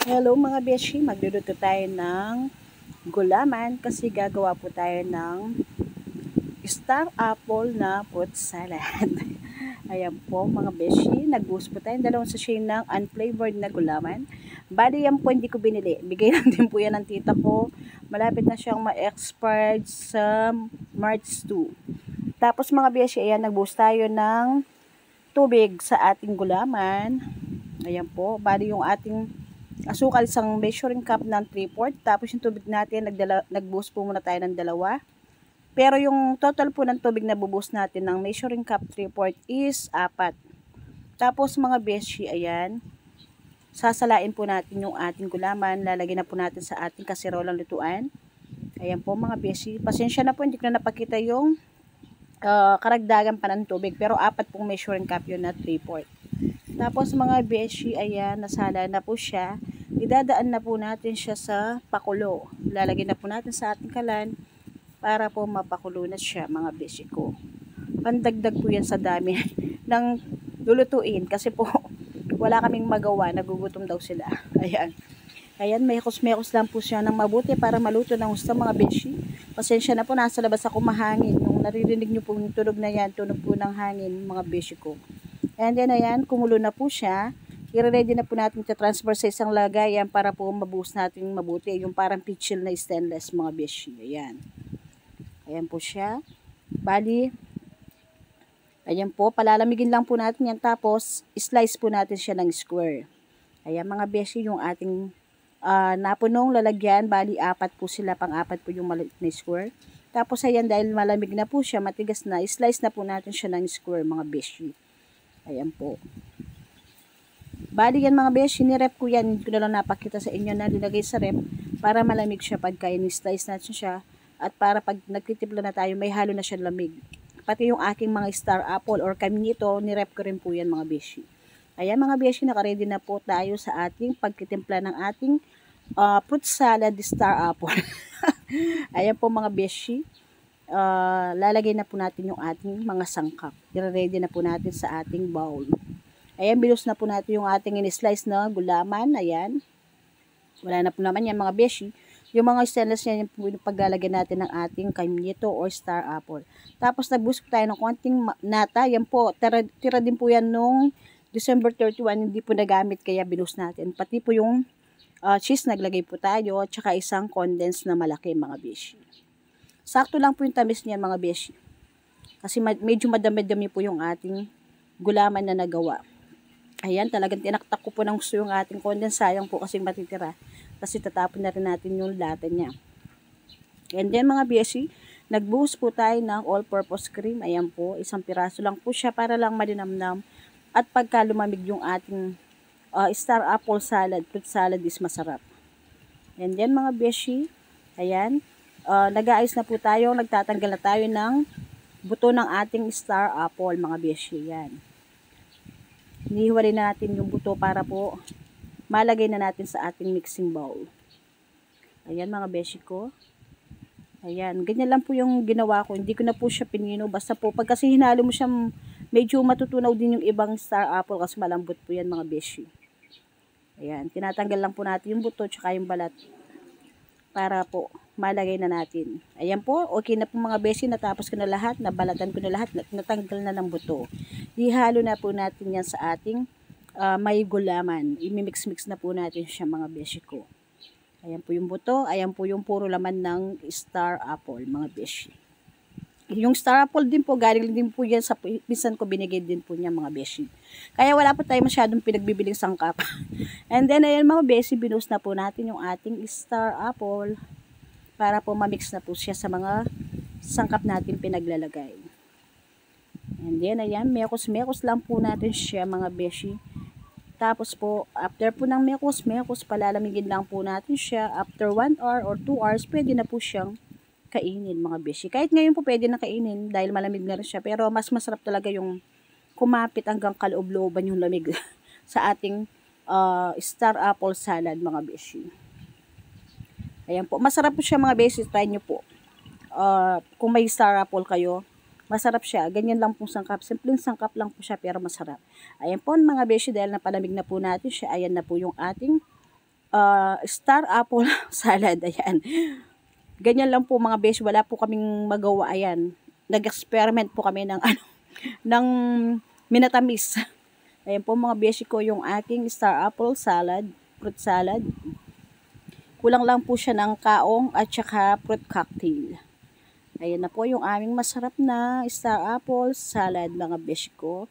Hello mga beshi, magluluto tayo ng gulaman kasi gagawa po tayo ng star apple na fruit salad. Ayan po mga beshi, nagbuhos po tayo dalawang sachet ng unflavored na gulaman. Bali yan po hindi ko binili, bigay lang din po yan ng tita ko. Malapit na siyang ma-expired sa March 2. Tapos mga beshi, ayan nagbuhos tayo ng tubig sa ating gulaman. Ayan po, bali yung ating asukal isang measuring cup ng 3/4. Tapos yung tubig natin, nagbuhos po muna tayo ng dalawa. Pero yung total po ng tubig na bubuhos natin ng measuring cup 3/4 is 4. Tapos mga beshi, ayan, sasalain po natin yung ating gulaman. Lalagyan na po natin sa ating kaserolang lutuan. Ayan po mga beshi. Pasensya na po, hindi ko na napakita yung karagdagan pa ng tubig. Pero 4 pong measuring cup yun na 3/4. Tapos mga beshi, ayan, nasala na po siya. Idadaan na po natin siya sa pakulo. Lalagyan na po natin sa ating kalan para po mapakulo na siya mga beshi ko. Pandagdag po yan sa dami ng lulutuin kasi po wala kaming magawa, nagugutom daw sila. Ayan. Ayan, may mekos lang po siya ng mabuti para maluto ng gusto mga beshi. Pasensya na po, nasa labas ako mahangin. Nung naririnig nyo po yung tunog na yan, tunog po ng hangin mga beshi ko. And then ayan, kumulo na po siya. I-ready na po natin ito transfer sa isang lagayan para po mabuhos natin mabuti. Yung parang pitchil na stainless mga beshi. Ayan. Ayan po siya. Bali, ayan po, palalamigin lang po natin yan. Tapos, slice po natin siya ng square. Ayan mga beshi, yung ating napunong lalagyan. Bali, 4 po sila. Pang-4 po yung maliit na square. Tapos ayan, dahil malamig na po siya, matigas na, slice na po natin siya ng square mga beshi. Ayan po. Bali yan mga beshi, ni-rep ko yan. Hindi ko na lang napakita sa inyo na nilagay sa rep para malamig siya pagka in-slice natin siya. At para pag nagtitimpla na tayo, may halo na siya lamig. Pati yung aking mga star apple or kaminito, ni-rep ko rin po yan mga beshi. Ayan mga beshi, nakaready na po tayo sa ating pagtitimpla ng ating fruit salad star apple. Ayan po mga beshi. Lalagay na po natin yung ating mga sangkap. I-ready na po natin sa ating bowl. Ayan, bilos na po natin yung ating in-slice na gulaman. Ayan. Wala na po naman yan mga beshi. Yung mga stainless yan yung paglalagyan natin ng ating kaminito or star apple. Tapos nagbusk tayo ng konting nata. Yan po, tira din po yan nung December 31. Hindi po nagamit kaya bilos natin. Pati po yung cheese naglagay po tayo. Tsaka isang condensed na malaki mga beshi. Sakto lang po yung tamis niyan mga beshi. Kasi medyo madami-dami po yung ating gulaman na nagawa. Ayan, talagang tinaktak ko po ng gusto yung ating condensed. Sayang po kasi matitira. Kasi tatapon na rin natin yung lata niya. And then mga beshi, nagbuhos po tayo ng all-purpose cream. Ayan po, isang piraso lang po siya para lang malinamnam. At pagka lumamig yung ating star apple salad, fruit salad is masarap. And then mga beshi, ayan, nag-aayos na po tayo, nagtatanggal na tayo ng buto ng ating star apple mga beshi. Yan. Hinihiwalay na natin yung buto para po malagay na natin sa ating mixing bowl. Ayan mga beshi ko. Ayan, ganyan lang po yung ginawa ko. Hindi ko na po siya pinino. Basta po, pag kasi hinalo mo siya, medyo matutunaw din yung ibang star apple kasi malambot po yan mga beshi. Ayan, tinatanggal lang po natin yung buto tsaka yung balat para po malagay na natin. Ayan po, okay na po mga beshi, natapos ko na lahat, nabalatan ko na lahat, natanggal na ng buto. Ihalo na po natin yan sa ating may gulaman. Imimix-mix na po natin siya mga beshi ko. Ayan po yung buto, ayan po yung puro laman ng star apple mga beshi. Yung star apple din po, galing din po yan sa pinsan ko, binigay din po niya mga beshi. Kaya wala po tayo masyadong pinagbibiling sangkap. And then, ayan mga beshi, binuhos na po natin yung ating star apple para po mamix na po siya sa mga sangkap natin pinaglalagay. And then, ayan, mekos-mekos lang po natin siya mga beshi. Tapos po, after po ng mekos-mekos, palalamigin lang po natin siya. After 1 hour or 2 hours, pwede na po siyang kainin mga beshi. Kahit ngayon po pwede na kainin dahil malamig na rin siya. Pero mas masarap talaga yung kumapit hanggang kaloob-looban yung lamig sa ating star apple salad mga beshi. Ayan po. Masarap po siya mga beshi. Try nyo po. Kung may star apple kayo, Masarap siya. Ganyan lang pong sangkap. Simpleng sangkap lang po siya pero masarap. Ayan po mga beshi, dahil napalamig na po natin siya. Ayan na po yung ating star apple salad. Ayan. Ganyan lang po mga beshi. Wala po kaming magawa. Ayan. Nag-experiment po kami ng ng minatamis. Ayan po mga beshi ko yung aking star apple salad, fruit salad. Kulang lang po siya ng kaong at saka fruit cocktail. Ayan na po yung aming masarap na star apple salad mga beshi ko.